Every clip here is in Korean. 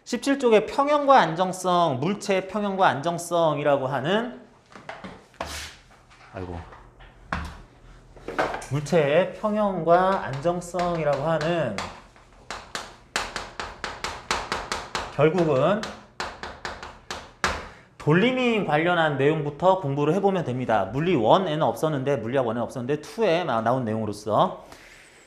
17쪽에 평형과 안정성, 물체의 평형과 안정성이라고 하는 물체의 평형과 안정성이라고 하는 결국은 돌림이 관련한 내용부터 공부를 해보면 됩니다. 물리 1에는 없었는데, 물리학 1에는 없었는데 2에 나온 내용으로서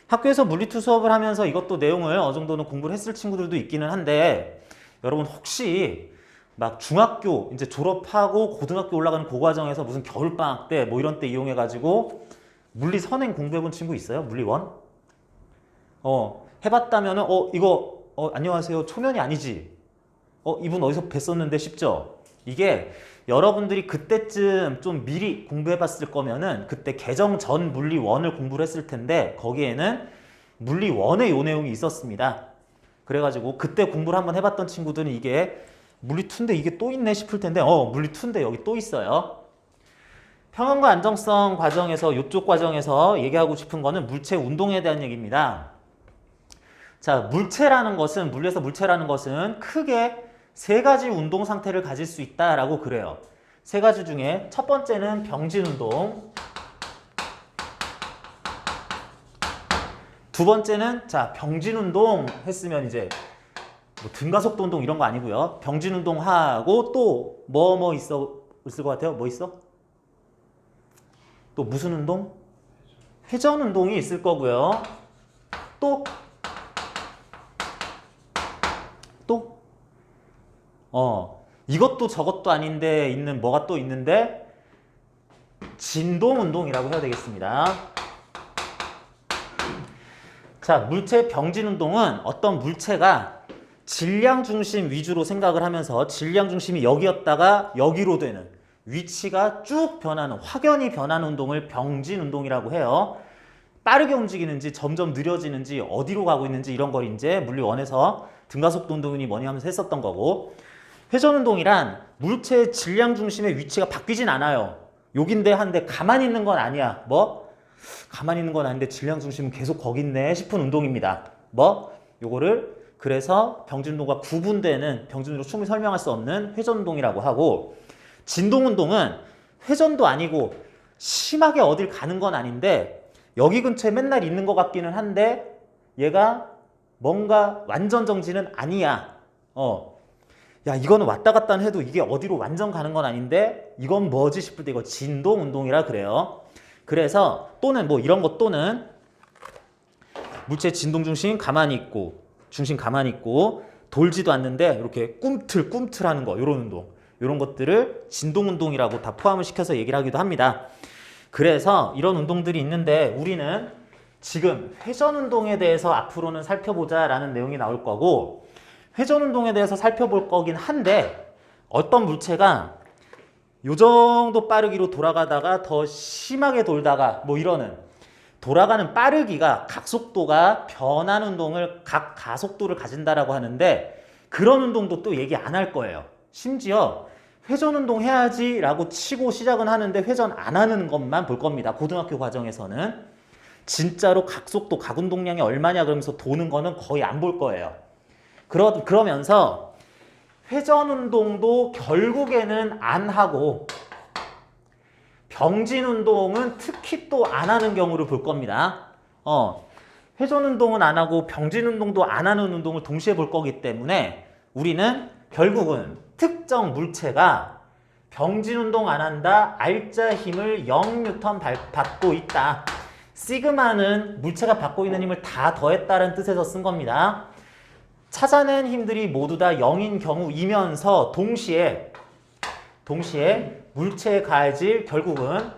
학교에서 물리2 수업을 하면서 이것도 내용을 어느 정도는 공부를 했을 친구들도 있기는 한데, 여러분 혹시 막 중학교 이제 졸업하고 고등학교 올라가는 그 과정에서 무슨 겨울방학 때 뭐 이런 때 이용해가지고 물리 선행 공부해본 친구 있어요? 물리 1? 해봤다면은 이거 안녕하세요, 초면이 아니지? 이분 어디서 뵀었는데 싶죠? 이게 여러분들이 그때쯤 좀 미리 공부해봤을 거면은 그때 개정 전 물리 1을 공부를 했을 텐데 거기에는 물리 1의 요 내용이 있었습니다. 그래가지고 그때 공부를 한번 해봤던 친구들은 이게 물리 2인데 이게 또 있네 싶을 텐데 물리 2인데 여기 또 있어요. 평형과 안정성 과정에서 이쪽 과정에서 얘기하고 싶은 거는 물체 운동에 대한 얘기입니다. 자, 물리에서 물체라는 것은 크게 세 가지 운동 상태를 가질 수 있다라고 그래요. 세 가지 중에 첫 번째는 병진 운동, 두 번째는 병진 운동 했으면 이제 뭐 등가속도 운동 이런 거 아니고요. 병진 운동하고 또 뭐 있을 것 같아요? 뭐 있어? 또 무슨 운동? 회전 운동이 있을 거고요. 또 이것도 저것도 아닌데 있는 뭐가 또 있는데 진동 운동이라고 해야 되겠습니다. 자, 물체 병진 운동은 어떤 물체가 질량 중심 위주로 생각을 하면서 질량 중심이 여기였다가 여기로 되는 위치가 쭉 변하는, 확연히 변하는 운동을 병진 운동이라고 해요. 빠르게 움직이는지 점점 느려지는지 어디로 가고 있는지 이런 걸 이제 물리 1에서 등가속도 운동이 뭐니 하면서 했었던 거고, 회전 운동이란 물체의 질량 중심의 위치가 바뀌진 않아요. 여긴데 한데 가만히 있는 건 아니야. 가만히 있는 건 아닌데 질량 중심은 계속 거기 있네 싶은 운동입니다. 요거를 그래서 병진 운동과 구분되는, 병진 운동으로 충분히 설명할 수 없는 회전 운동이라고 하고, 진동 운동은 회전도 아니고 심하게 어딜 가는 건 아닌데 여기 근처에 맨날 있는 것 같기는 한데 얘가 뭔가 완전 정지는 아니야. 야, 이거는 왔다 갔다 해도 이게 어디로 완전 가는 건 아닌데 이건 뭐지 싶을 때 이거 진동 운동이라 그래요. 그래서 또는 이런 것 또는 물체 진동 중심 가만히 있고 중심 가만히 있고 돌지도 않는데 이렇게 꿈틀꿈틀하는 거, 이런 운동, 이런 것들을 진동 운동이라고 다 포함을 시켜서 얘기를 하기도 합니다. 그래서 이런 운동들이 있는데 우리는 지금 회전 운동에 대해서 앞으로는 살펴보자라는 내용이 나올 거고, 회전 운동에 대해서 살펴볼 거긴 한데 어떤 물체가 요 정도 빠르기로 돌아가다가 더 심하게 돌다가 이러는 돌아가는 빠르기가 각속도가 변하는 운동을 각 가속도를 가진다라고 하는데 그런 운동도 또 얘기 안 할 거예요. 심지어 회전 운동 해야지 라고 치고 시작은 하는데 회전 안 하는 것만 볼 겁니다. 고등학교 과정에서는 진짜로 각속도 각운동량이 얼마냐 그러면서 도는 거는 거의 안 볼 거예요. 그러면서 회전 운동도 결국에는 안 하고 병진 운동은 특히 또 안 하는 경우를 볼 겁니다. 회전 운동은 안 하고 병진 운동도 안 하는 운동을 동시에 볼 거기 때문에 우리는 결국은 특정 물체가 병진 운동 안 한다, 알짜 힘을 0뉴턴 받고 있다. 시그마는 물체가 받고 있는 힘을 다 더했다는 뜻에서 쓴 겁니다. 찾아낸 힘들이 모두 다 0인 경우이면서 동시에 물체에 가해질 결국은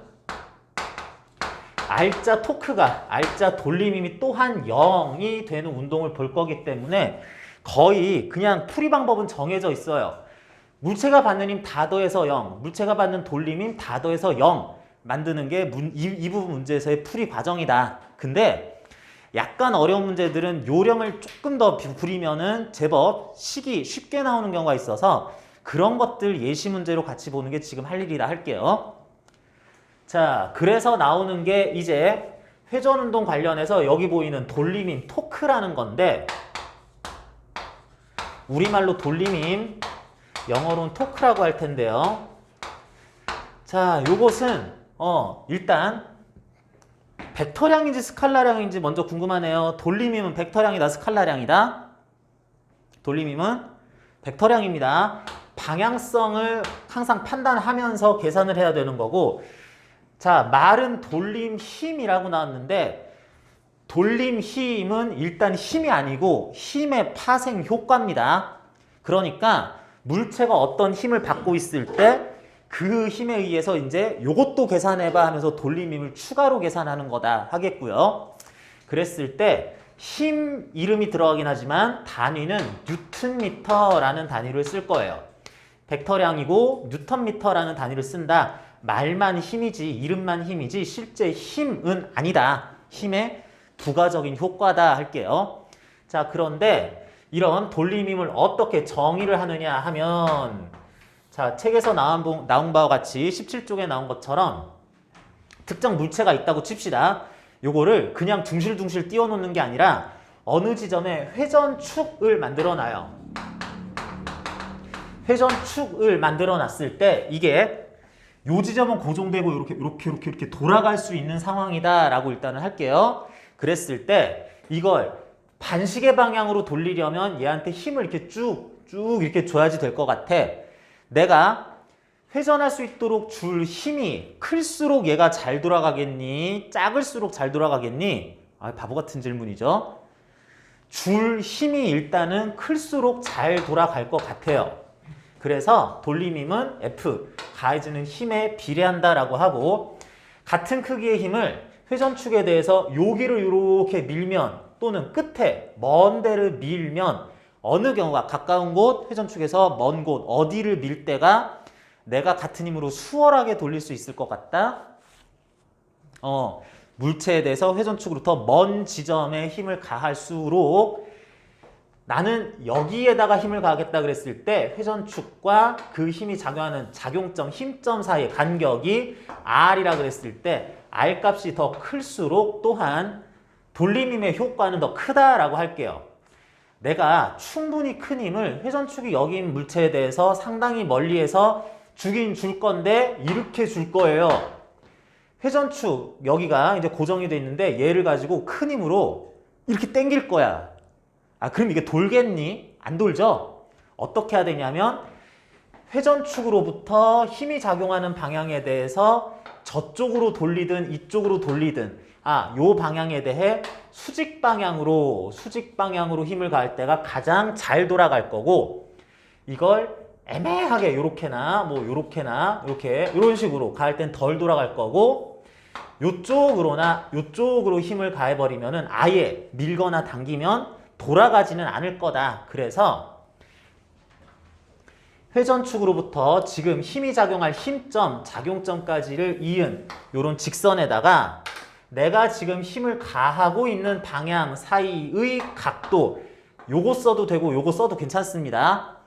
알짜 토크가, 알짜 돌림 힘이 또한 0이 되는 운동을 볼 거기 때문에 거의 그냥 풀이 방법은 정해져 있어요. 물체가 받는 힘 다 더해서 0, 물체가 받는 돌림 힘 다 더해서 0 만드는 게 이 부분 문제에서의 풀이 과정이다. 근데 약간 어려운 문제들은 요령을 조금 더 부리면은 제법 식이 쉽게 나오는 경우가 있어서 그런 것들 예시 문제로 같이 보는 게 지금 할 일이라 할게요. 자, 그래서 나오는 게 이제 회전 운동 관련해서 여기 보이는 돌림인 토크라는 건데, 우리말로 돌림임, 영어로는 토크라고 할 텐데요. 자, 요것은 일단 벡터량인지 스칼라량인지 먼저 궁금하네요. 돌림임은 벡터량이다, 스칼라량이다? 돌림임은 벡터량입니다. 방향성을 항상 판단하면서 계산을 해야 되는 거고, 자, 말은 돌림 힘이라고 나왔는데 돌림 힘은 일단 힘이 아니고 힘의 파생 효과입니다. 그러니까 물체가 어떤 힘을 받고 있을 때 그 힘에 의해서 이제 요것도 계산해봐 하면서 돌림 힘을 추가로 계산하는 거다 하겠고요. 그랬을 때 힘 이름이 들어가긴 하지만 단위는 뉴턴미터라는 단위를 쓸 거예요. 벡터량이고 뉴턴미터라는 단위를 쓴다. 말만 힘이지, 이름만 힘이지 실제 힘은 아니다. 힘의 부가적인 효과다 할게요. 자, 그런데 이런 돌림힘을 어떻게 정의를 하느냐 하면, 자, 책에서 나온 바와 같이 17쪽에 나온 것처럼 특정 물체가 있다고 칩시다. 요거를 그냥 둥실둥실 띄워놓는 게 아니라 어느 지점에 회전축을 만들어 놔요. 회전축을 만들어 놨을 때 이게 요 지점은 고정되고 이렇게 돌아갈 수 있는 상황이다 라고 일단은 할게요. 그랬을 때 이걸 반시계 방향으로 돌리려면 얘한테 힘을 이렇게 쭉 이렇게 줘야지 될 것 같아. 내가 회전할 수 있도록 줄 힘이 클수록 얘가 잘 돌아가겠니? 작을수록 잘 돌아가겠니? 바보 같은 질문이죠. 줄 힘이 일단은 클수록 잘 돌아갈 것 같아요. 그래서 돌림힘은 F, 가해지는 힘에 비례한다라고 하고, 같은 크기의 힘을 회전축에 대해서 여기를 이렇게 밀면 또는 끝에 먼 데를 밀면 어느 경우가 가까운 곳, 회전축에서 먼 곳 어디를 밀 때가 내가 같은 힘으로 수월하게 돌릴 수 있을 것 같다? 물체에 대해서 회전축으로 더 먼 지점에 힘을 가할수록 나는 여기에다가 힘을 가하겠다 그랬을 때 회전축과 그 힘이 작용하는 작용점, 힘점 사이의 간격이 R이라 그랬을 때 R 값이 더 클수록 또한 돌림힘의 효과는 더 크다라고 할게요. 내가 충분히 큰 힘을 회전축이 여기인 물체에 대해서 상당히 멀리에서 주긴 줄 건데 이렇게 줄 거예요. 회전축 여기가 이제 고정이 돼 있는데 얘를 가지고 큰 힘으로 이렇게 당길 거야. 그럼 이게 돌겠니? 안 돌죠? 어떻게 해야 되냐면 회전축으로부터 힘이 작용하는 방향에 대해서 저쪽으로 돌리든 이쪽으로 돌리든 요 방향에 대해 수직 방향으로 힘을 가할 때가 가장 잘 돌아갈 거고, 이걸 애매하게 요렇게나 뭐 요렇게나 요렇게 이런 식으로 가할 땐 덜 돌아갈 거고, 요쪽으로 힘을 가해버리면은 아예 밀거나 당기면 돌아가지는 않을 거다. 그래서 회전축으로부터 지금 힘이 작용할 힘점, 작용점까지를 이은 요런 직선에다가 내가 지금 힘을 가하고 있는 방향 사이의 각도, 요거 써도 되고 요거 써도 괜찮습니다.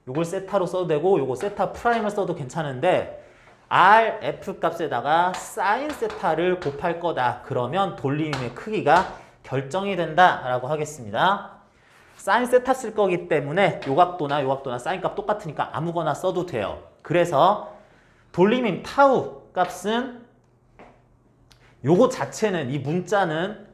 요걸 세타로 써도 되고 요거 세타 프라임을 써도 괜찮은데 R, F 값에다가 사인 세타를 곱할 거다. 그러면 돌림의 크기가 결정이 된다라고 하겠습니다. 사인 세타 쓸 거기 때문에 요 각도나 사인 값 똑같으니까 아무거나 써도 돼요. 그래서 돌림임 타우 값은 요거 자체는, 이 문자는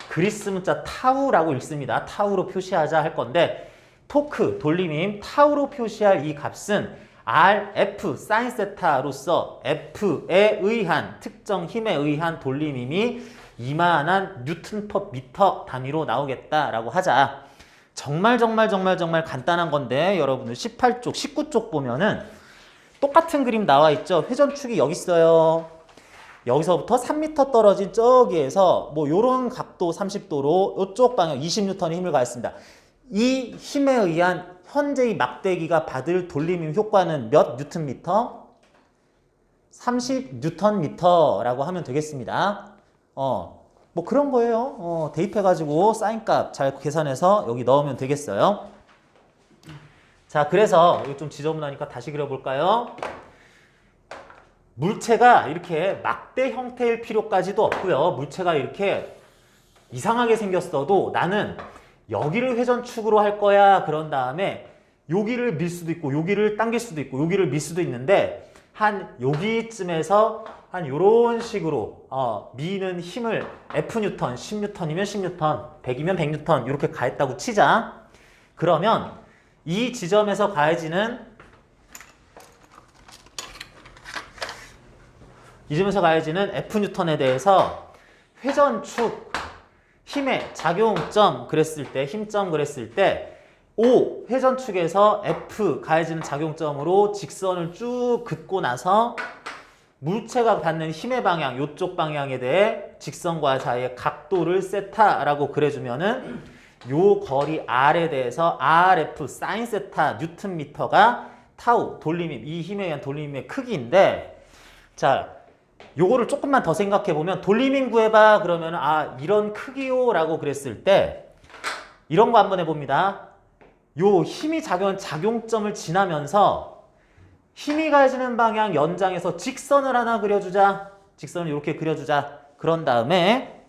그리스 문자 타우라고 읽습니다. 타우로 표시하자 할 건데, 토크, 돌림임 타우로 표시할 이 값은 R, F, 사인 세타로서 F에 의한 특정 힘에 의한 돌림임이 이만한 뉴턴 퍼 미터 단위로 나오겠다라고 하자. 정말 간단한 건데 여러분들 18쪽, 19쪽 보면은 똑같은 그림 나와 있죠. 회전축이 여기 있어요. 여기서부터 3m 떨어진 저기에서 뭐 요런 각도 30도로 이쪽 방향 20N의 힘을 가했습니다. 이 힘에 의한 현재의 막대기가 받을 돌림힘 효과는 몇 뉴턴미터? 30Nm라고 하면 되겠습니다. 뭐 그런 거예요. 대입해가지고 사인값 잘 계산해서 여기 넣으면 되겠어요. 자, 그래서 이거 좀 지저분하니까 다시 그려볼까요? 물체가 이렇게 막대 형태일 필요까지도 없고요. 물체가 이렇게 이상하게 생겼어도 나는 여기를 회전축으로 할 거야. 그런 다음에 여기를 밀 수도 있고 여기를 당길 수도 있고 여기를 밀 수도 있는데 한 여기쯤에서 한 요런 식으로 미는 힘을 F뉴턴, 10뉴턴이면 10뉴턴, 100이면 100뉴턴 이렇게 가했다고 치자. 그러면 이 지점에서 가해지는 F뉴턴에 대해서 회전축 힘의 작용점 그랬을 때, 힘점 그랬을 때 O 회전축에서 F 가해지는 작용점으로 직선을 쭉 긋고 나서 물체가 받는 힘의 방향, 이쪽 방향에 대해 직선과 사이의 각도를 세타라고 그려주면은 요 거리 R에 대해서 RF 사인 세타 뉴턴미터가 타우 돌림힘, 이 힘에 의한 돌림힘의 크기인데, 자, 요거를 조금만 더 생각해 보면 돌림힘 구해봐 그러면 이런 크기요 라고 그랬을 때 이런 거 한번 해봅니다. 요 힘이 작용한 작용점을 지나면서 힘이 가해지는 방향 연장에서 직선을 하나 그려주자. 직선을 이렇게 그려주자. 그런 다음에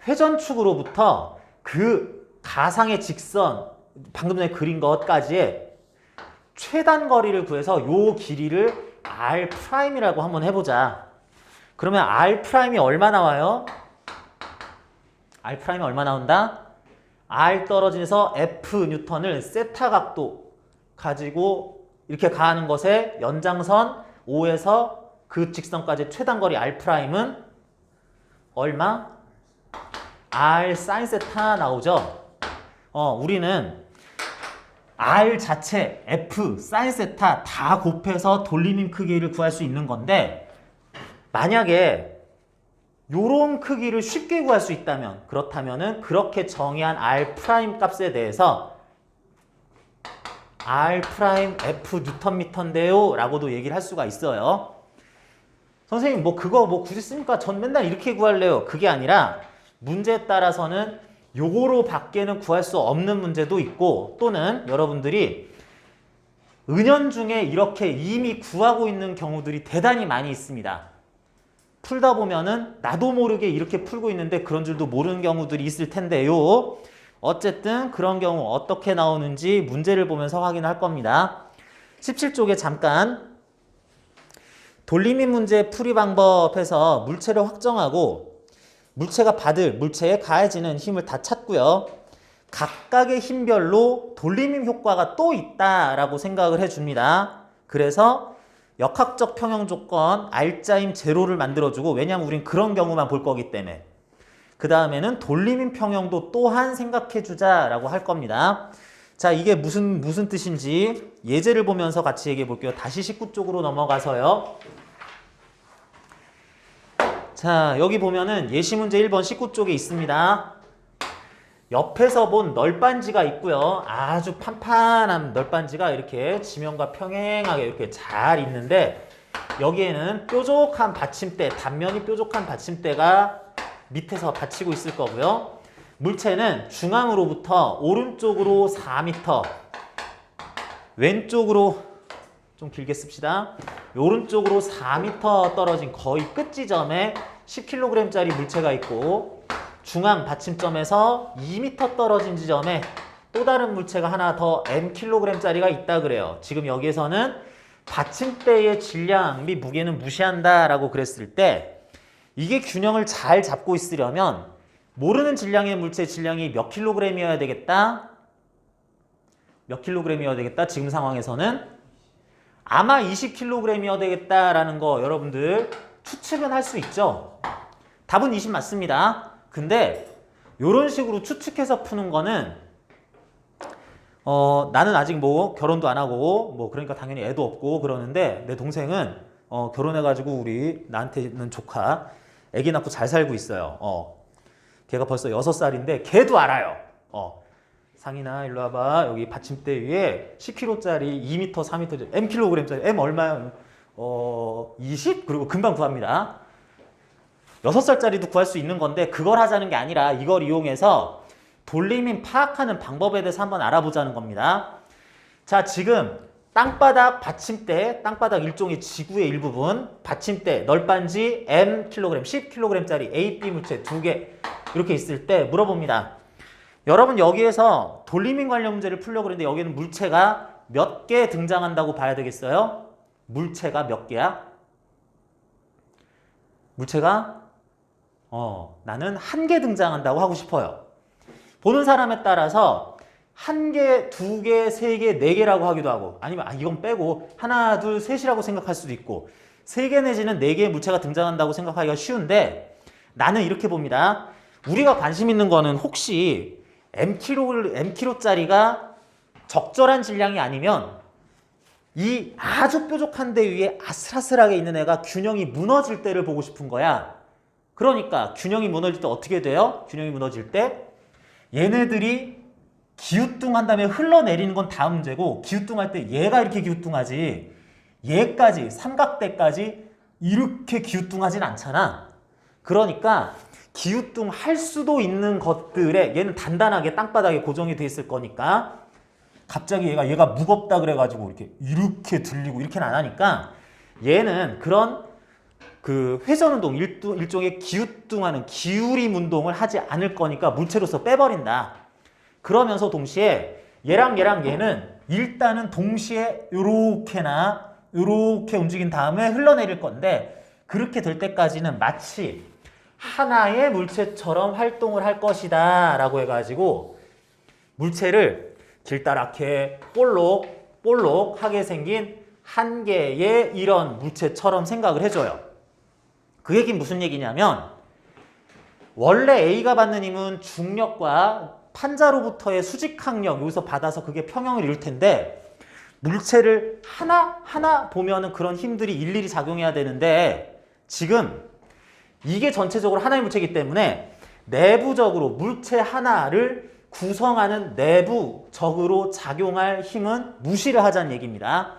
회전축으로부터 그 가상의 직선, 방금 전에 그린 것까지의 최단 거리를 구해서 요 길이를 R'이라고 한번 해보자. 그러면 R'이 얼마 나와요? R'이 얼마 나온다? R 떨어진에서 F 뉴턴을 세타 각도 가지고 이렇게 가하는 것의 연장선 O에서 그 직선까지 최단 거리 R'은 얼마? R 사인 세타 나오죠? 우리는 R 자체, F, 사인 세타 다 곱해서 돌림힘 크기를 구할 수 있는 건데, 만약에 요런 크기를 쉽게 구할 수 있다면, 그렇다면은 그렇게 정의한 R' 값에 대해서 R' F 뉴턴미터인데요 라고도 얘기를 할 수가 있어요. 선생님 그거 굳이 씁니까? 전 맨날 이렇게 구할래요. 그게 아니라 문제에 따라서는 요거로 밖에는 구할 수 없는 문제도 있고, 또는 여러분들이 은연중에 이렇게 이미 구하고 있는 경우들이 대단히 많이 있습니다. 풀다 보면은 나도 모르게 이렇게 풀고 있는데 그런 줄도 모르는 경우들이 있을 텐데요. 어쨌든 그런 경우 어떻게 나오는지 문제를 보면서 확인할 겁니다. 17쪽에 잠깐 돌림힘 문제 풀이 방법에서 물체를 확정하고 물체가 받을 물체에 가해지는 힘을 다 찾고요. 각각의 힘별로 돌림힘 효과가 또 있다라고 생각을 해줍니다. 그래서 역학적 평형 조건 R자임 제로를 만들어주고, 왜냐하면 우린 그런 경우만 볼 거기 때문에. 그 다음에는 돌림힘 평형도 또한 생각해주자라고 할 겁니다. 자, 이게 무슨 뜻인지 예제를 보면서 같이 얘기해 볼게요. 다시 19쪽으로 넘어가서요. 자, 여기 보면은 예시문제 1번 19쪽에 있습니다. 옆에서 본 널빤지가 있고요. 아주 판판한 널빤지가 이렇게 지면과 평행하게 이렇게 잘 있는데, 여기에는 뾰족한 받침대, 단면이 뾰족한 받침대가 밑에서 받치고 있을 거고요. 물체는 중앙으로부터 오른쪽으로 4m, 왼쪽으로 좀 길게 씁시다. 오른쪽으로 4m 떨어진 거의 끝 지점에 10kg짜리 물체가 있고, 중앙 받침점에서 2m 떨어진 지점에 또 다른 물체가 하나 더 mkg짜리가 있다 그래요. 지금 여기에서는 받침대의 질량 및 무게는 무시한다라고 그랬을 때, 이게 균형을 잘 잡고 있으려면 모르는 질량의 물체 질량이 몇 킬로그램이어야 되겠다? 몇 킬로그램이어야 되겠다? 지금 상황에서는 아마 20kg이어야 되겠다라는 거 여러분들 추측은 할 수 있죠? 답은 20 맞습니다. 근데 이런 식으로 추측해서 푸는 거는 나는 아직 결혼도 안 하고 그러니까 당연히 애도 없고 그러는데, 내 동생은 결혼해가지고 나한테는 조카 애기 낳고 잘 살고 있어요. 걔가 벌써 6살인데 걔도 알아요. 상인아 일로 와봐. 여기 받침대 위에 10kg짜리 2m, 4m, mkg짜리 m 얼마야? 20? 그리고 금방 구합니다. 6살짜리도 구할 수 있는 건데, 그걸 하자는 게 아니라 이걸 이용해서 돌림힘 파악하는 방법에 대해서 한번 알아보자는 겁니다. 자, 지금 땅바닥 받침대, 땅바닥 일종의 지구의 일부분, 받침대, 널빤지 mkg, 10kg짜리 A, B 물체 2개 이렇게 있을 때 물어봅니다. 여러분 여기에서 돌리민 관련 문제를 풀려고 그랬는데 여기에는 물체가 몇 개 등장한다고 봐야 되겠어요? 물체가 몇 개야? 물체가 나는 한 개 등장한다고 하고 싶어요. 보는 사람에 따라서 한 개, 두 개, 세 개, 네 개라고 하기도 하고 아니면 이건 빼고 하나, 둘, 셋이라고 생각할 수도 있고 세 개 내지는 네 개의 물체가 등장한다고 생각하기가 쉬운데 나는 이렇게 봅니다. 우리가 관심 있는 거는 혹시 M키로짜리가 적절한 질량이 아니면 이 아주 뾰족한 데 위에 아슬아슬하게 있는 애가 균형이 무너질 때를 보고 싶은 거야. 그러니까 균형이 무너질 때 어떻게 돼요? 균형이 무너질 때 얘네들이 기우뚱한 다음에 흘러내리는 건 다음 문제고 기우뚱할 때 얘가 이렇게 기우뚱하지 얘까지 삼각대까지 이렇게 기우뚱하진 않잖아. 그러니까 기우뚱할 수도 있는 것들에 얘는 단단하게 땅바닥에 고정이 돼 있을 거니까 갑자기 얘가 무겁다 그래가지고 이렇게 들리고 이렇게는 안 하니까 얘는 그런 그 회전운동 일종의 기우뚱하는 기울임 운동을 하지 않을 거니까 물체로서 빼버린다. 그러면서 동시에 얘랑 얘는 일단은 동시에 요렇게 움직인 다음에 흘러내릴 건데 그렇게 될 때까지는 마치 하나의 물체처럼 활동을 할 것이다 라고 해가지고 물체를 길다랗게 볼록하게 생긴 한 개의 이런 물체처럼 생각을 해줘요. 그 얘기는 무슨 얘기냐면 원래 A가 받는 힘은 중력과 판자로부터의 수직항력 여기서 받아서 그게 평형을 이룰 텐데 물체를 하나 보면은 그런 힘들이 일일이 작용해야 되는데 지금 이게 전체적으로 하나의 물체이기 때문에 내부적으로 물체 하나를 구성하는 내부적으로 작용할 힘은 무시를 하자는 얘기입니다.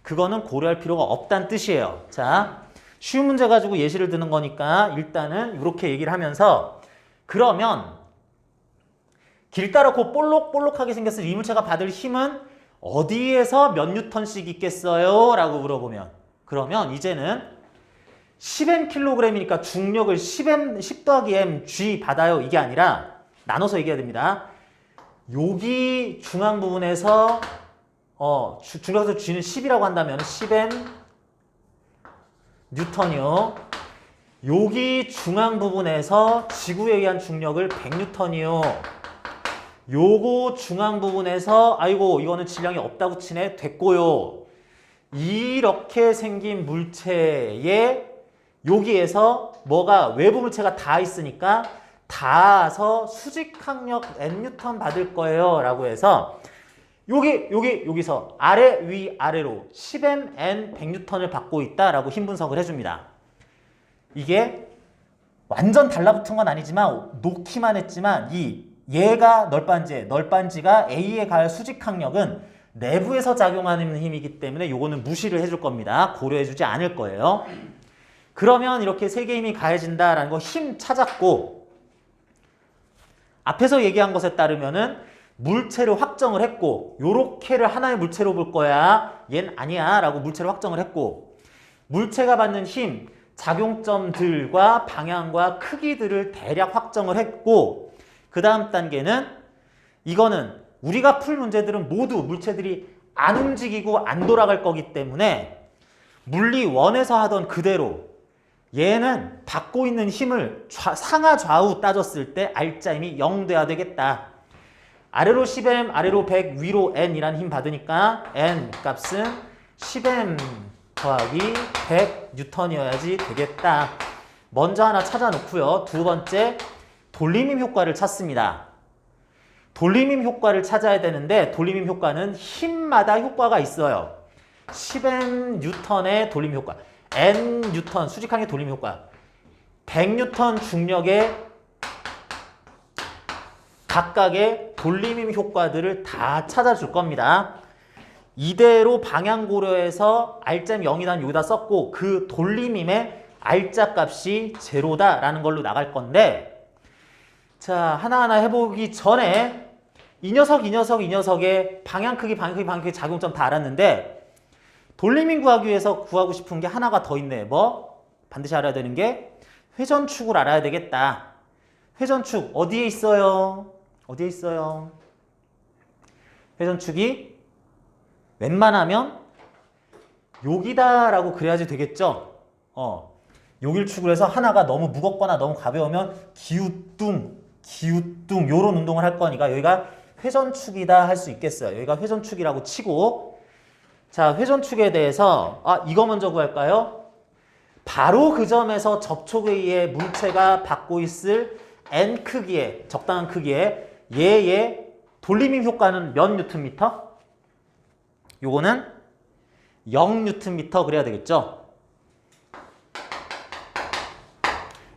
그거는 고려할 필요가 없다는 뜻이에요. 자, 쉬운 문제 가지고 예시를 드는 거니까 일단은 이렇게 얘기를 하면서 그러면 길다랗고 볼록하게 생겼을 이 물체가 받을 힘은 어디에서 몇 뉴턴씩 있겠어요? 라고 물어보면 그러면 이제는 10mkg이니까 중력을 10 더하기 mg 받아요. 이게 아니라 나눠서 얘기해야 됩니다. 여기 중앙 부분에서 중력에서 g는 10이라고 한다면 10m 뉴턴이요. 여기 중앙 부분에서 지구에 의한 중력을 100뉴턴이요. 요거 중앙 부분에서 아이고 이거는 질량이 없다고 치네 됐고요. 이렇게 생긴 물체에 여기에서 뭐가 외부 물체가 다 있으니까 닿아서 수직항력 n뉴턴 받을 거예요 라고 해서 여기서 아래 위 아래로 10m n 100뉴턴을 받고 있다라고 힘 분석을 해줍니다. 이게 완전 달라붙은 건 아니지만 놓기만 했지만 얘가 널빤지가 A에 가할 수직항력은 내부에서 작용하는 힘이기 때문에 요거는 무시를 해줄 겁니다. 고려해주지 않을 거예요. 그러면 이렇게 세 개의 힘이 가해진다라는 거 힘 찾았고 앞에서 얘기한 것에 따르면은 물체를 확정을 했고 요렇게를 하나의 물체로 볼 거야. 얜 아니야 라고 물체를 확정을 했고 물체가 받는 힘, 작용점들과 방향과 크기들을 대략 확정을 했고 그 다음 단계는 이거는 우리가 풀 문제들은 모두 물체들이 안 움직이고 안 돌아갈 거기 때문에 물리 1에서 하던 그대로 얘는 받고 있는 힘을 상하 좌우 따졌을 때 알짜 힘이 0 돼야 되겠다. 아래로 10m, 아래로 100, 위로 n이라는 힘 받으니까 n 값은 10m 더하기 100 뉴턴이어야지 되겠다. 먼저 하나 찾아놓고요. 두 번째 돌림힘 효과를 찾습니다. 돌림힘 효과를 찾아야 되는데 돌림힘 효과는 힘마다 효과가 있어요. 10m 뉴턴의 돌림 효과, n 뉴턴 수직항의 돌림 효과, 100뉴턴 중력의 각각의 돌림힘 효과들을 다 찾아줄 겁니다. 이대로 방향 고려해서 알짜 0이란 여기다 썼고 그 돌림힘의 알짜 값이 제로다라는 걸로 나갈 건데 자 하나하나 해보기 전에 이 녀석의 방향 크기 작용점 다 알았는데 돌림힘 구하기 위해서 구하고 싶은 게 하나가 더 있네. 뭐? 반드시 알아야 되는 게 회전축을 알아야 되겠다. 회전축 어디에 있어요? 어디에 있어요? 회전축이 웬만하면 여기다라고 그래야지 되겠죠? 요길축을 해서 하나가 너무 무겁거나 너무 가벼우면 기우뚱 요런 운동을 할 거니까 여기가 회전축이다 할 수 있겠어요. 여기가 회전축이라고 치고, 자, 회전축에 대해서 이거 먼저 구할까요? 바로 그 점에서 접촉에 의해 물체가 받고 있을 n 크기의 적당한 크기의 얘의 돌림힘 효과는 몇 뉴턴미터? 요거는 0 뉴턴미터 그래야 되겠죠?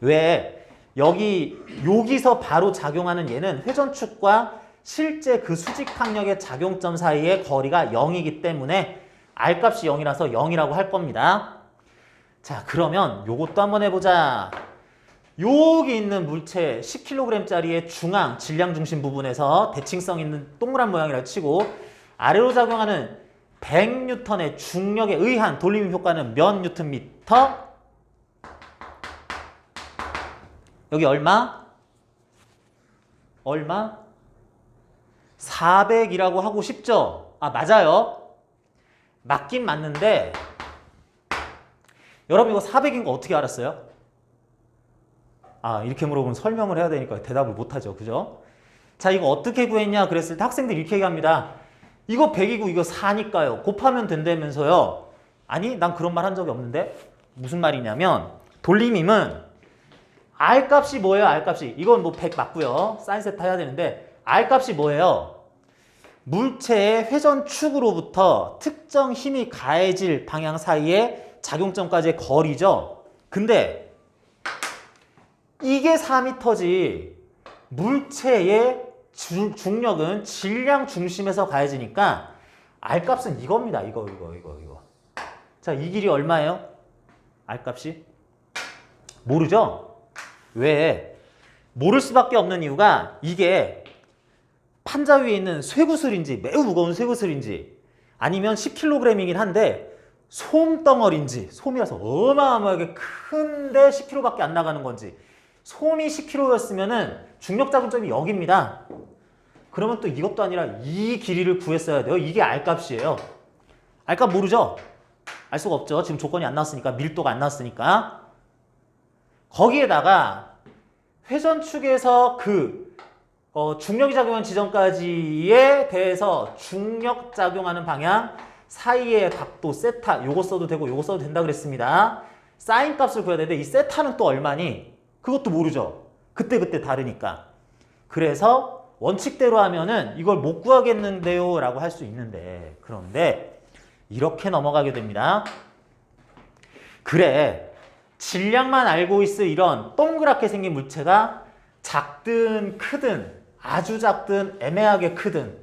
왜 여기서 바로 작용하는 얘는 회전축과 실제 그 수직 항력의 작용점 사이의 거리가 0이기 때문에 R값이 0이라서 0이라고 할 겁니다. 자, 그러면 요것도 한번 해보자. 여기 있는 물체 10kg짜리의 중앙 질량 중심 부분에서 대칭성 있는 동그란 모양이라고 치고 아래로 작용하는 100N의 중력에 의한 돌림힘 효과는 몇 뉴턴미터? 여기 얼마? 400이라고 하고 싶죠? 맞아요. 맞긴 맞는데 여러분 이거 400인 거 어떻게 알았어요? 이렇게 물어보면 설명을 해야 되니까 대답을 못하죠. 그죠? 자, 이거 어떻게 구했냐 그랬을 때 학생들이 이렇게 얘기합니다. 이거 100이고 이거 4니까요. 곱하면 된다면서요. 아니, 난 그런 말 한 적이 없는데 무슨 말이냐면 돌림힘은 R값이 뭐예요? R값이. 이건 뭐 100 맞고요. 사인 세타 해야 되는데 R값이 뭐예요? 물체의 회전축으로부터 특정 힘이 가해질 방향 사이의 작용점까지의 거리죠. 근데 이게 4m지 물체의 중력은 질량 중심에서 가해지니까 R값은 이겁니다. 이거. 자, 이 길이 얼마예요? R값이? 모르죠? 왜? 모를 수밖에 없는 이유가 이게 판자 위에 있는 쇠구슬인지 매우 무거운 쇠구슬인지 아니면 10kg이긴 한데 솜덩어리인지 솜이라서 어마어마하게 큰데 10kg밖에 안 나가는 건지 솜이 10kg였으면 중력 작용점이 여기입니다. 그러면 또 이것도 아니라 이 길이를 구했어야 돼요. 이게 R값이에요. R값 모르죠? 알 수가 없죠. 지금 조건이 안 나왔으니까 밀도가 안 나왔으니까. 거기에다가 회전축에서 중력이 작용한 지점까지에 대해서 중력 작용하는 방향 사이의 각도 세타 요거 써도 되고 요거 써도 된다 그랬습니다. 사인 값을 구해야 되는데 이 세타는 또 얼마니? 그것도 모르죠. 그때 다르니까. 그래서 원칙대로 하면은 이걸 못 구하겠는데요 라고 할 수 있는데 그런데 이렇게 넘어가게 됩니다. 그래, 질량만 알고 있을 이런 동그랗게 생긴 물체가 작든 크든 아주 작든 애매하게 크든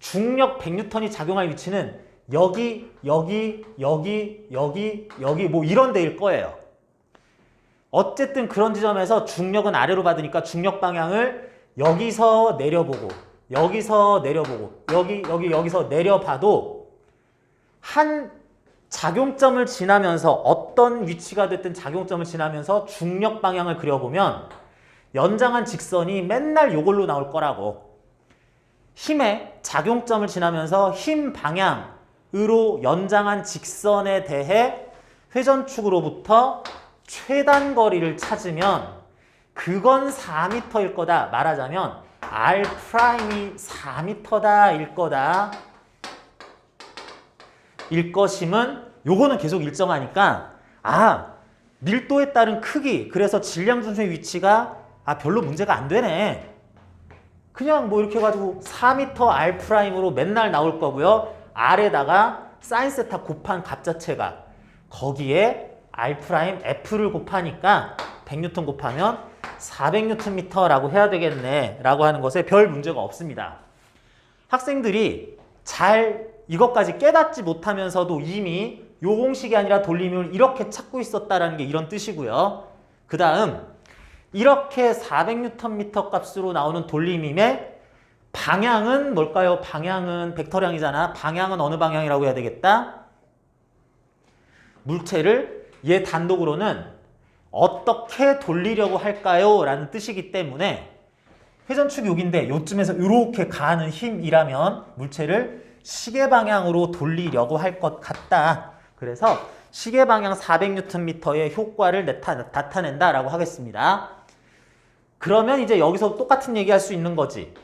중력 100N이 작용할 위치는 여기 뭐 이런 데일 거예요. 어쨌든 그런 지점에서 중력은 아래로 받으니까 중력 방향을 여기서 내려보고 여기서 내려봐도 한 작용점을 지나면서 어떤 위치가 됐든 작용점을 지나면서 중력 방향을 그려보면 연장한 직선이 맨날 요걸로 나올 거라고. 힘의 작용점을 지나면서 힘 방향으로 연장한 직선에 대해 회전축으로부터 최단 거리를 찾으면 그건 4m일 거다. 말하자면 R'이 4m다 일 거다. 일 것임은 요거는 계속 일정하니까 밀도에 따른 크기 그래서 질량 중심의 위치가 별로 문제가 안 되네. 그냥 뭐 이렇게 해가지고 4m R'으로 맨날 나올 거고요. R에다가 사인 세타 곱한 값 자체가 거기에 R'F를 곱하니까 100N 곱하면 400Nm라고 해야 되겠네 라고 하는 것에 별 문제가 없습니다. 학생들이 잘 이것까지 깨닫지 못하면서도 이미 요 공식이 아니라 돌림힘을 이렇게 찾고 있었다라는 게 이런 뜻이고요. 그 다음 이렇게 400Nm 값으로 나오는 돌림힘의 방향은 뭘까요? 방향은 벡터량이잖아. 방향은 어느 방향이라고 해야 되겠다? 물체를 얘 단독으로는 어떻게 돌리려고 할까요? 라는 뜻이기 때문에 회전축이 여기인데 요쯤에서 이렇게 가는 힘이라면 물체를 시계 방향으로 돌리려고 할 것 같다. 그래서 시계 방향 400Nm의 효과를 나타낸다라고 하겠습니다. 그러면 이제 여기서 똑같은 얘기 할 수 있는 거지.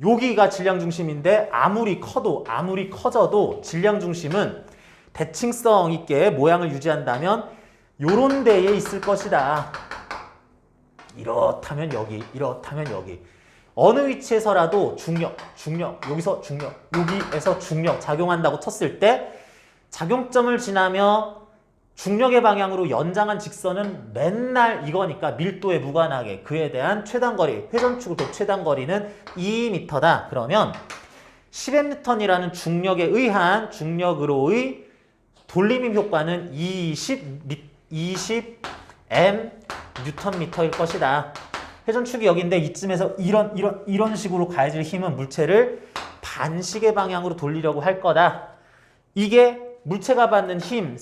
여기가 질량 중심인데 아무리 커져도 질량 중심은 대칭성 있게 모양을 유지한다면 요런 데에 있을 것이다. 이렇다면 여기, 이렇다면 여기. 어느 위치에서라도 중력, 여기서 중력, 여기에서 중력 작용한다고 쳤을 때 작용점을 지나며 중력의 방향으로 연장한 직선은 맨날 이거니까 밀도에 무관하게 그에 대한 최단거리, 회전축을 도 최단거리는 2m다. 그러면 10N이라는 중력에 의한 중력으로의 돌림힘 효과는 20M Nm일 것이다. 회전축이 여기인데 이쯤에서 이런 식으로 가해질 힘은 물체를 반시계 방향으로 돌리려고 할 거다. 이게 물체가 받는 힘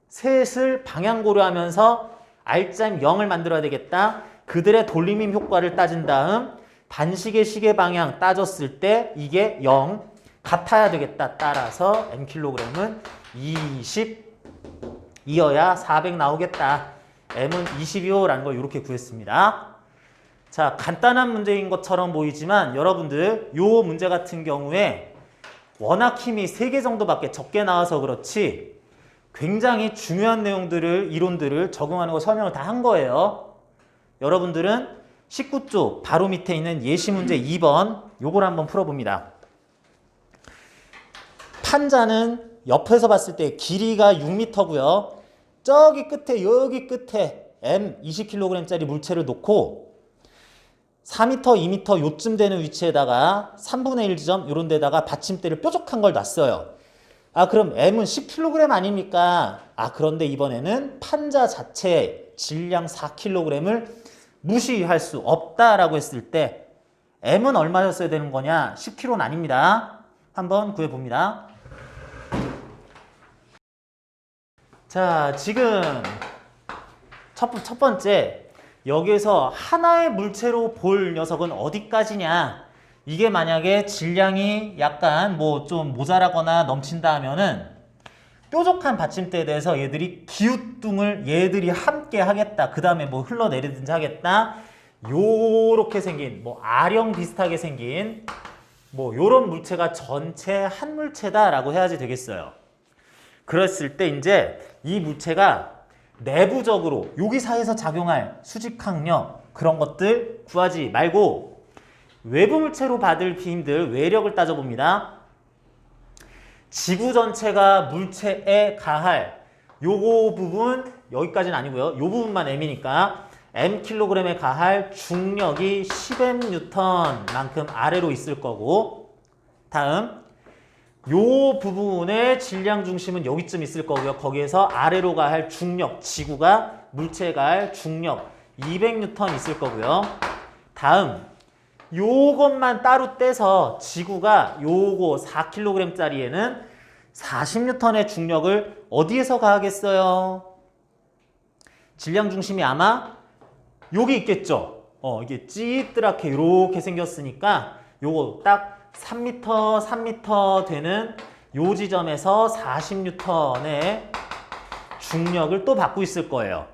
셋을 방향 고려하면서 R자 0을 만들어야 되겠다. 그들의 돌림힘 효과를 따진 다음 반시계 시계 방향 따졌을 때 이게 0 같아야 되겠다. 따라서 Mkg은 20이어야 400 나오겠다. M은 20이요라는 걸 이렇게 구했습니다. 자, 간단한 문제인 것처럼 보이지만 여러분들 요 문제 같은 경우에 워낙 힘이 3개 정도밖에 적게 나와서 그렇지 굉장히 중요한 내용들을 이론들을 적용하는 거 설명을 다 한 거예요. 여러분들은 19쪽 바로 밑에 있는 예시 문제 2번 요걸 한번 풀어봅니다. 판자는 옆에서 봤을 때 길이가 6m고요. 저기 끝에 여기 끝에 M 20kg짜리 물체를 놓고 4m, 2m 요쯤 되는 위치에다가 3분의 1 지점 이런 데다가 받침대를 뾰족한 걸 놨어요. 아, 그럼 M은 10kg 아닙니까? 아, 그런데 이번에는 판자 자체의 질량 4kg을 무시할 수 없다라고 했을 때 M은 얼마였어야 되는 거냐? 10kg는 아닙니다. 한번 구해봅니다. 자, 지금 첫 번째 여기에서 하나의 물체로 볼 녀석은 어디까지냐? 이게 만약에 질량이 약간 뭐 좀 모자라거나 넘친다 하면은 뾰족한 받침대에 대해서 얘들이 기우뚱을 얘들이 함께 하겠다. 그 다음에 뭐 흘러내리든지 하겠다. 요렇게 생긴 뭐 R형 비슷하게 생긴 뭐 요런 물체가 전체 한 물체다라고 해야지 되겠어요. 그랬을 때 이제 이 물체가 내부적으로 여기 사이에서 작용할 수직항력 그런 것들 구하지 말고 외부 물체로 받을 힘들 외력을 따져봅니다. 지구 전체가 물체에 가할 요거 부분 여기까지는 아니고요. 요 부분만 M이니까 Mkg에 가할 중력이 10N만큼 아래로 있을 거고 다음 요 부분의 질량 중심은 여기쯤 있을 거고요. 거기에서 아래로 가할 중력, 지구가 물체에 가할 중력 200N 있을 거고요. 다음 요것만 따로 떼서 지구가 요거 4kg짜리에는 40N의 중력을 어디에서 가하겠어요? 질량 중심이 아마 여기 있겠죠. 이게 찌드랗게 이렇게 생겼으니까 요거 딱 3m 되는 요 지점에서 40N의 중력을 또 받고 있을 거예요.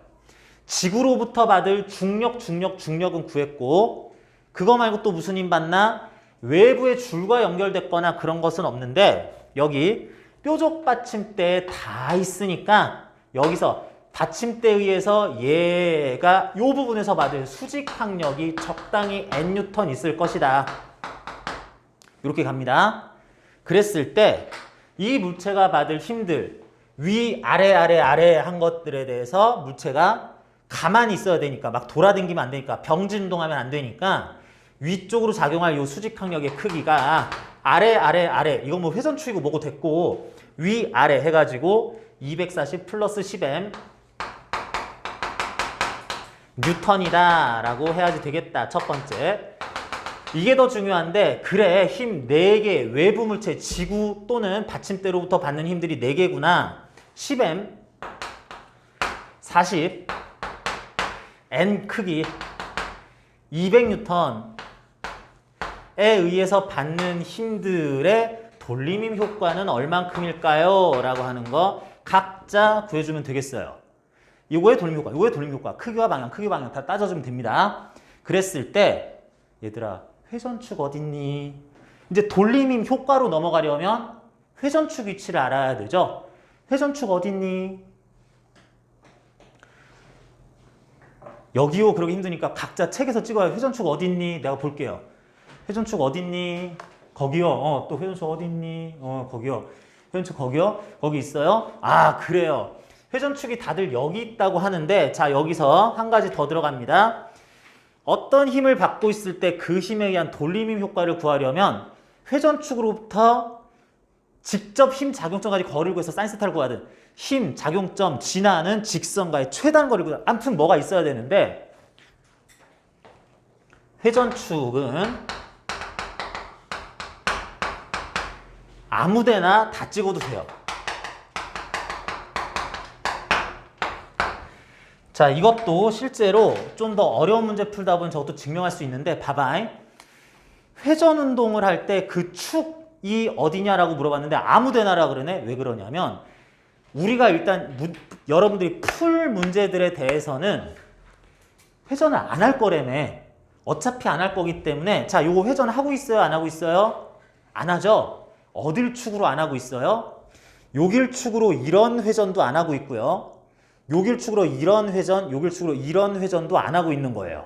지구로부터 받을 중력은 구했고 그거 말고 또 무슨 힘 받나? 외부의 줄과 연결됐거나 그런 것은 없는데 여기 뾰족 받침대에 다 있으니까 여기서 받침대에 의해서 얘가 요 부분에서 받을 수직 항력이 적당히 NN 있을 것이다. 이렇게 갑니다. 그랬을 때 이 물체가 받을 힘들 위, 아래 한 것들에 대해서 물체가 가만히 있어야 되니까 막 돌아다니면 안 되니까 병진운동하면 안 되니까 위쪽으로 작용할 요 수직항력의 크기가 아래 이건 뭐 회전축이고 뭐고 됐고 위, 아래 해가지고 240 플러스 10M 뉴턴이다 라고 해야지 되겠다. 첫 번째. 이게 더 중요한데 그래 힘 4개 외부 물체 지구 또는 받침대로부터 받는 힘들이 4개구나. 10M 40 N 크기 200N 의해서 받는 힘들의 돌림힘 효과는 얼만큼일까요? 라고 하는 거 각자 구해주면 되겠어요. 이거의 돌림 효과, 이거의 돌림 효과, 크기와 방향 다 따져주면 됩니다. 그랬을 때 얘들아 회전축 어딨니? 이제 돌림힘 효과로 넘어가려면 회전축 위치를 알아야 되죠. 회전축 어딨니? 여기요 그러기 힘드니까 각자 책에서 찍어요. 회전축 어딨니? 내가 볼게요. 회전축 어딨니? 거기요. 또 회전축 어딨니? 거기요. 회전축 거기요? 거기 있어요? 아 그래요. 회전축이 다들 여기 있다고 하는데 자 여기서 한 가지 더 들어갑니다. 어떤 힘을 받고 있을 때 그 힘에 의한 돌림힘 효과를 구하려면 회전축으로부터 직접 힘 작용점까지 거리를 구해서 사인세타를 구하든 힘 작용점 지나는 직선과의 최단 거리를 구하든 아무튼 뭐가 있어야 되는데 회전축은 아무데나 다 찍어도 돼요. 자 이것도 실제로 좀 더 어려운 문제 풀다 보면 저것도 증명할 수 있는데 봐봐. 회전 운동을 할 때 그 축이 어디냐라고 물어봤는데 아무데나라 그러네. 왜 그러냐면 우리가 일단 여러분들이 풀 문제들에 대해서는 회전을 안 할 거라며. 어차피 안 할 거기 때문에 자 요거 회전하고 있어요? 안 하고 있어요? 안 하죠? 어딜 축으로 안 하고 있어요? 요길 축으로 이런 회전도 안 하고 있고요. 요길 축으로 이런 회전, 요길 축으로 이런 회전도 안 하고 있는 거예요.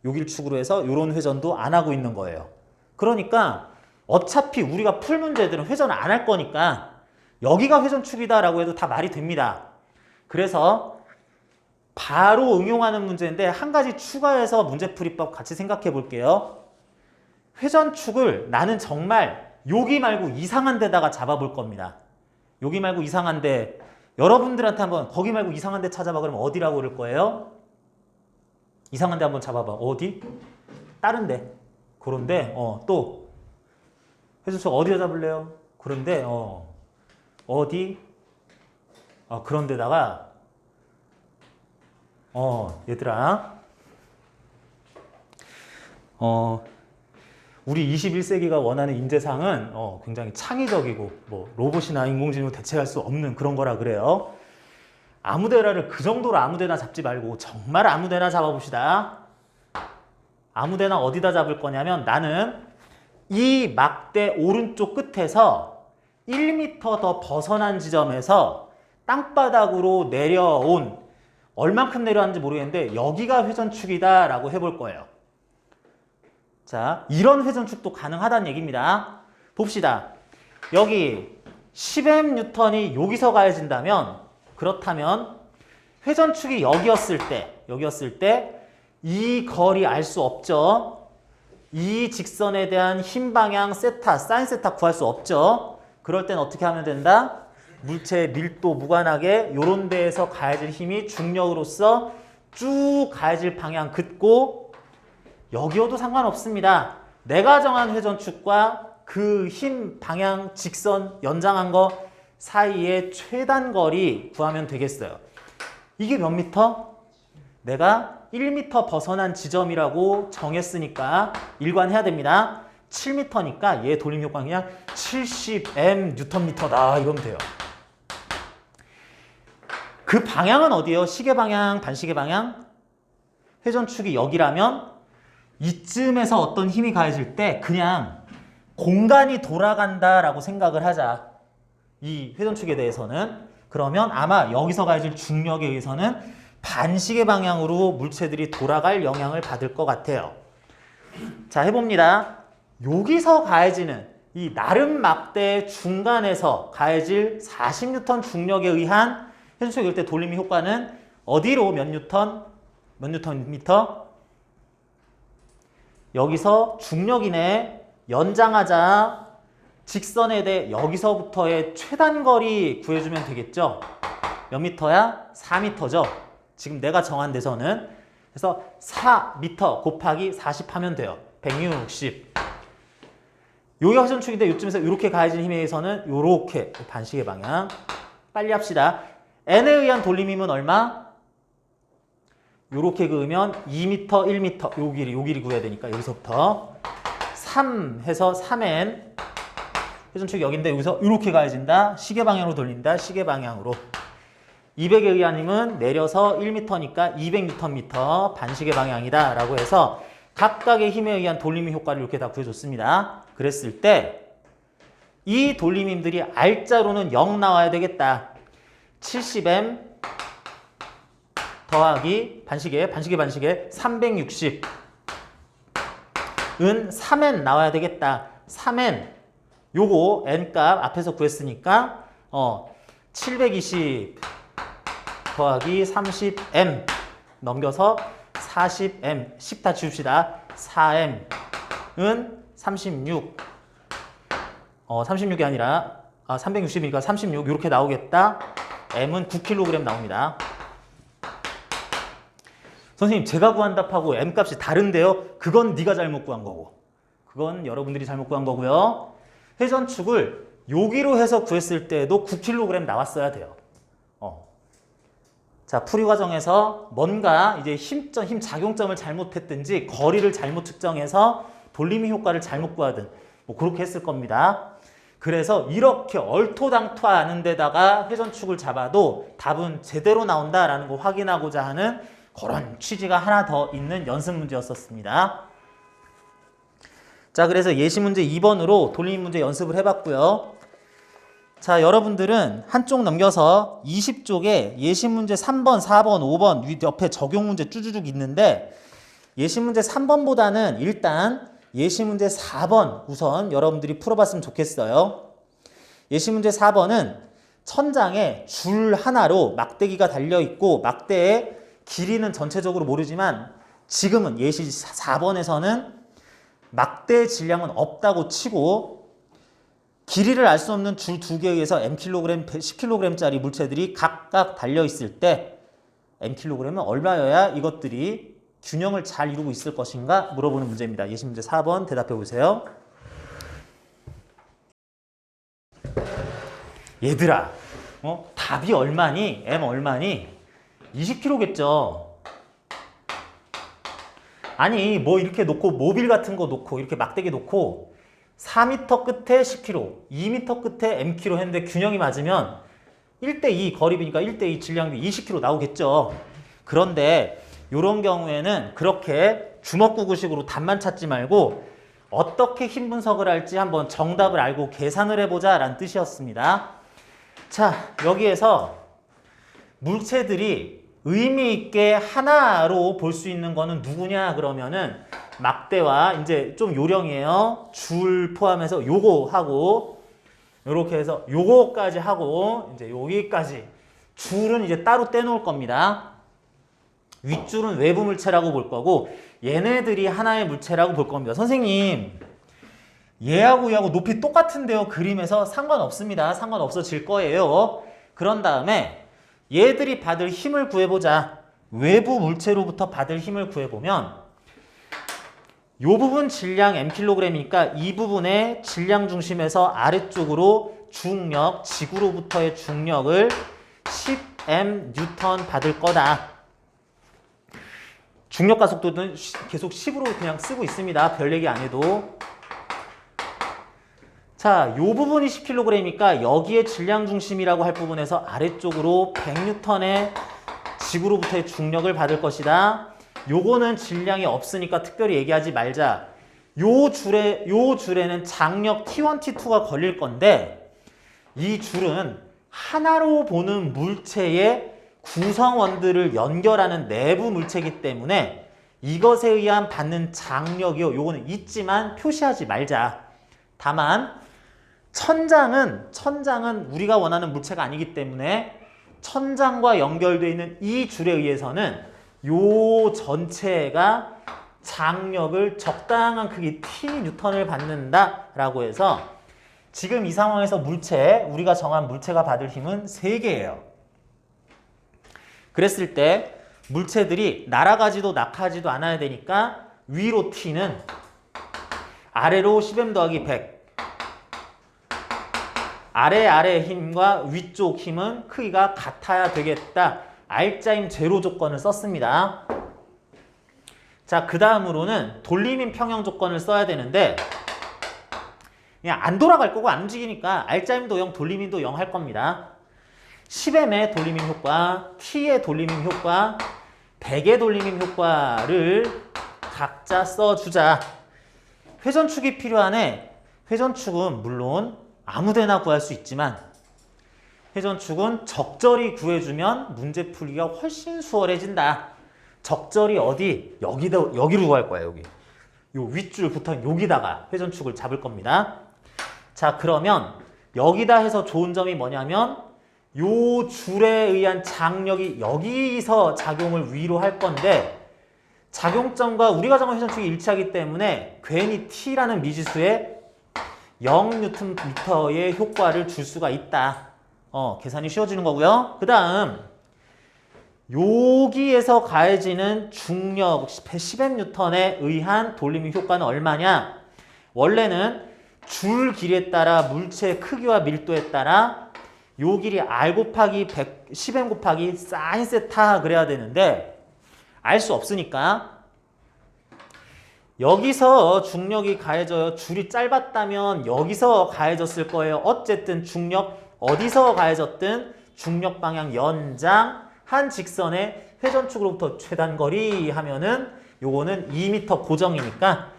요길 축으로 해서 요런 회전도 안 하고 있는 거예요. 그러니까 어차피 우리가 풀 문제들은 회전을 안 할 거니까 여기가 회전축이다라고 해도 다 말이 됩니다. 그래서 바로 응용하는 문제인데 한 가지 추가해서 문제풀이법 같이 생각해 볼게요. 회전축을 나는 정말 여기 말고 이상한 데다가 잡아볼 겁니다. 여기 말고 이상한 데 여러분들한테 한번 거기 말고 이상한 데 찾아봐 그러면 어디라고 그럴 거예요? 이상한 데 한번 잡아봐. 어디? 다른 데. 그런데 또 회전축 어디다 잡을래요? 그런데 어디? 그런 데다가 얘들아 우리 21세기가 원하는 인재상은 굉장히 창의적이고 뭐 로봇이나 인공지능을 대체할 수 없는 그런 거라 그래요. 아무데나를 그 정도로 아무데나 잡지 말고 정말 아무데나 잡아봅시다. 아무데나 어디다 잡을 거냐면 나는 이 막대 오른쪽 끝에서 1m 더 벗어난 지점에서 땅바닥으로 내려온 얼만큼 내려왔는지 모르겠는데 여기가 회전축이다 라고 해볼 거예요. 자, 이런 회전축도 가능하다는 얘기입니다. 봅시다. 여기 10mN이 여기서 가해진다면 그렇다면 회전축이 여기였을 때 이 거리 알 수 없죠. 이 직선에 대한 힘 방향 세타, 사인 세타 구할 수 없죠. 그럴 땐 어떻게 하면 된다? 물체의 밀도 무관하게 이런 데에서 가해질 힘이 중력으로서 쭉 가해질 방향 긋고 여기여도 상관없습니다. 내가 정한 회전축과 그 힘 방향 직선 연장한 거 사이의 최단 거리 구하면 되겠어요. 이게 몇 미터? 내가 1m 벗어난 지점이라고 정했으니까 일관해야 됩니다. 7m니까 얘 돌림 효과는 그냥 70m Nm다 이러면 돼요. 그 방향은 어디예요? 시계 방향, 반시계 방향? 회전축이 여기라면 이쯤에서 어떤 힘이 가해질 때 그냥 공간이 돌아간다라고 생각을 하자. 이 회전축에 대해서는. 그러면 아마 여기서 가해질 중력에 의해서는 반시계 방향으로 물체들이 돌아갈 영향을 받을 것 같아요. 자, 해봅니다. 여기서 가해지는 이 나름 막대 중간에서 가해질 40N 중력에 의한 회전축일 때 돌림의 효과는 어디로 몇 뉴턴? 몇 뉴턴미터? 여기서 중력이네. 연장하자. 직선에 대해 여기서부터의 최단거리 구해주면 되겠죠? 몇 미터야? 4미터죠? 지금 내가 정한 데서는. 그래서 4미터 곱하기 40 하면 돼요. 160. 여기가 회전축인데 이쯤에서 이렇게 가해진 힘에 의해서는 이렇게 반시계 방향. 빨리 합시다. N에 의한 돌림힘은 얼마? 이렇게 그으면 2m, 1m 요 길이 구해야 되니까 여기서부터 3 해서 3n 회전축이 여기인데 여기서 이렇게 가해진다. 시계 방향으로 돌린다. 시계 방향으로. 200에 의한 힘은 내려서 1m니까 200Nm 반시계 방향이다 라고 해서 각각의 힘에 의한 돌림 효과를 이렇게 다 구해줬습니다. 그랬을 때 이 돌림 힘들이 R자로는 0 나와야 되겠다. 70M 더하기 반시계 360은 3n 나와야 되겠다. 3n 요거 n값 앞에서 구했으니까 720 더하기 30m 넘겨서 40m 10 다 지웁시다. 4m은 36 36이 아니라 360이니까 36 이렇게 나오겠다. m은 9kg 나옵니다. 선생님 제가 구한 답하고 m값이 다른데요? 그건 네가 잘못 구한 거고 그건 여러분들이 잘못 구한 거고요. 회전축을 여기로 해서 구했을 때에도 9kg 나왔어야 돼요. 자, 풀이 과정에서 뭔가 이제 힘 작용점을 잘못했든지 거리를 잘못 측정해서 돌림의 효과를 잘못 구하든 뭐 그렇게 했을 겁니다. 그래서 이렇게 얼토당토하는 데다가 회전축을 잡아도 답은 제대로 나온다라는 거 확인하고자 하는 그런 취지가 하나 더 있는 연습 문제였었습니다. 자, 그래서 예시 문제 2번으로 돌림 문제 연습을 해봤고요. 자, 여러분들은 한쪽 넘겨서 20쪽에 예시 문제 3번, 4번, 5번 옆에 적용 문제 쭈쭈쭉 있는데 예시 문제 3번보다는 일단 예시 문제 4번 우선 여러분들이 풀어봤으면 좋겠어요. 예시 문제 4번은 천장에 줄 하나로 막대기가 달려있고 막대의 길이는 전체적으로 모르지만 지금은 예시 4번에서는 막대의 질량은 없다고 치고 길이를 알 수 없는 줄 2개에 의해서 mkg, 10kg짜리 물체들이 각각 달려있을 때 mkg은 얼마여야 이것들이 균형을 잘 이루고 있을 것인가 물어보는 문제입니다. 예시 문제 4번 대답해 보세요. 얘들아, 답이 얼마니? m 얼마니? 20kg겠죠. 아니 뭐 이렇게 놓고 모빌 같은 거 놓고 이렇게 막대기 놓고 4m 끝에 10kg, 2m 끝에 mkg 했는데 균형이 맞으면 1대2 거리비니까 1대2 질량비 20kg 나오겠죠. 그런데 이런 경우에는 그렇게 주먹구구식으로 답만 찾지 말고 어떻게 힘 분석을 할지 한번 정답을 알고 계산을 해보자 라는 뜻이었습니다. 자, 여기에서 물체들이 의미 있게 하나로 볼 수 있는 거는 누구냐 그러면은 막대와 이제 좀 요령이에요. 줄 포함해서 요거 하고 요렇게 해서 요거까지 하고 이제 여기까지 줄은 이제 따로 떼놓을 겁니다. 윗줄은 외부 물체라고 볼 거고 얘네들이 하나의 물체라고 볼 겁니다. 선생님 얘하고 얘하고 높이 똑같은데요. 그림에서 상관없습니다. 상관없어질 거예요. 그런 다음에 얘들이 받을 힘을 구해보자. 외부 물체로부터 받을 힘을 구해보면 이 부분 질량 mkg이니까 이 부분의 질량 중심에서 아래쪽으로 중력, 지구로부터의 중력을 10m 받을 거다. 중력과 속도는 계속 10으로 그냥 쓰고 있습니다. 별 얘기 안 해도. 자, 요 부분이 10kg이니까 여기에 질량 중심이라고 할 부분에서 아래쪽으로 100N의 지구로부터의 중력을 받을 것이다. 요거는 질량이 없으니까 특별히 얘기하지 말자. 요 줄에는 장력 T1, T2가 걸릴 건데 이 줄은 하나로 보는 물체의 구성원들을 연결하는 내부 물체이기 때문에 이것에 의한 받는 장력이요. 요거는 있지만 표시하지 말자. 다만 천장은 우리가 원하는 물체가 아니기 때문에 천장과 연결되어 있는 이 줄에 의해서는 요 전체가 장력을 적당한 크기 T뉴턴을 받는다라고 해서 지금 이 상황에서 우리가 정한 물체가 받을 힘은 3개예요. 그랬을 때 물체들이 날아가지도 낙하지도 않아야 되니까 위로 T는 아래로 10m 더하기 100 아래 힘과 위쪽 힘은 크기가 같아야 되겠다. R자임 제로 조건을 썼습니다. 자, 그 다음으로는 돌림인 평형 조건을 써야 되는데 그냥 안 돌아갈 거고 안 움직이니까 알짜임도 0, 돌림임도 0 할 겁니다. 10m의 돌림임 효과, t의 돌림임 효과, 100의 돌림임 효과를 각자 써주자. 회전축이 필요하네. 회전축은 물론 아무데나 구할 수 있지만 회전축은 적절히 구해주면 문제 풀기가 훨씬 수월해진다. 적절히 어디? 여기로 구할 거야, 여기. 요 윗줄 붙어 여기다가 회전축을 잡을 겁니다. 자, 그러면 여기다 해서 좋은 점이 뭐냐면 요 줄에 의한 장력이 여기서 작용을 위로 할 건데 작용점과 우리가 정한 회전축이 일치하기 때문에 괜히 t라는 미지수에 0Nm의 효과를 줄 수가 있다. 계산이 쉬워지는 거고요. 그 다음 여기에서 가해지는 중력 10N에 의한 돌림임 효과는 얼마냐? 원래는 줄 길이에 따라 물체의 크기와 밀도에 따라 요 길이 r 곱하기 10m 곱하기 사인 세타 그래야 되는데 알 수 없으니까 여기서 중력이 가해져요. 줄이 짧았다면 여기서 가해졌을 거예요. 어쨌든 중력 어디서 가해졌든 중력 방향 연장 한 직선의 회전축으로부터 최단거리 하면은 요거는 2m 고정이니까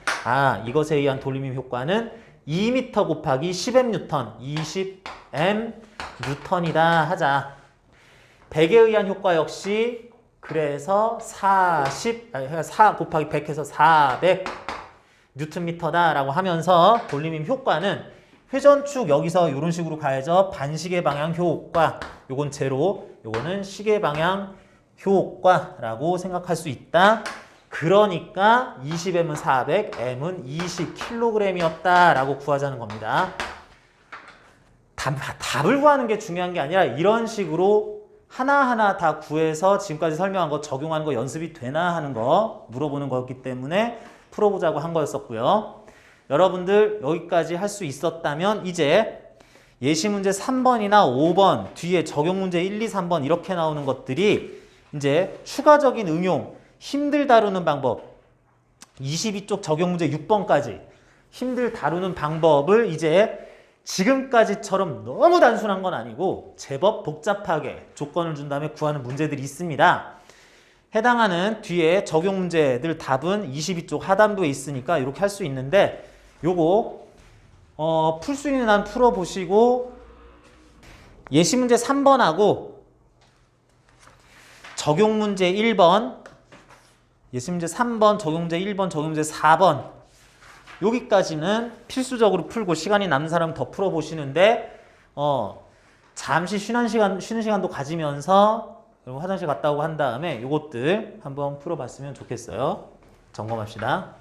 이것에 의한 돌림임 효과는 2m 곱하기 10mN 20mN이다 하자. 100에 의한 효과 역시 그래서 4 곱하기 100해서 400 뉴턴미터다라고 하면서 돌림임 효과는 회전축 여기서 이런 식으로 가해져 반시계 방향 효과 요건 제로 요거는 시계 방향 효과라고 생각할 수 있다. 그러니까 20m은 400, m은 20kg이었다라고 구하자는 겁니다. 답을 구하는 게 중요한 게 아니라 이런 식으로 하나하나 다 구해서 지금까지 설명한 거 적용하는 거 연습이 되나 하는 거 물어보는 거였기 때문에 풀어보자고 한 거였었고요. 여러분들 여기까지 할 수 있었다면 이제 예시문제 3번이나 5번 뒤에 적용문제 1, 2, 3번 이렇게 나오는 것들이 이제 추가적인 응용 힘들 다루는 방법 22쪽 적용문제 6번까지 힘들 다루는 방법을 이제 지금까지처럼 너무 단순한 건 아니고 제법 복잡하게 조건을 준 다음에 구하는 문제들이 있습니다. 해당하는 뒤에 적용 문제들 답은 22쪽 하단부에 있으니까 이렇게 할 수 있는데 요거 풀 수 있는 한 풀어보시고 예시 문제 3번하고 적용 문제 1번 예시 문제 3번, 적용 문제 1번, 적용 문제 4번 여기까지는 필수적으로 풀고 시간이 남는 사람은 더 풀어보시는데 잠시 쉬는 시간도 가지면서 화장실 갔다 오고 한 다음에 요것들 한번 풀어봤으면 좋겠어요. 점검합시다.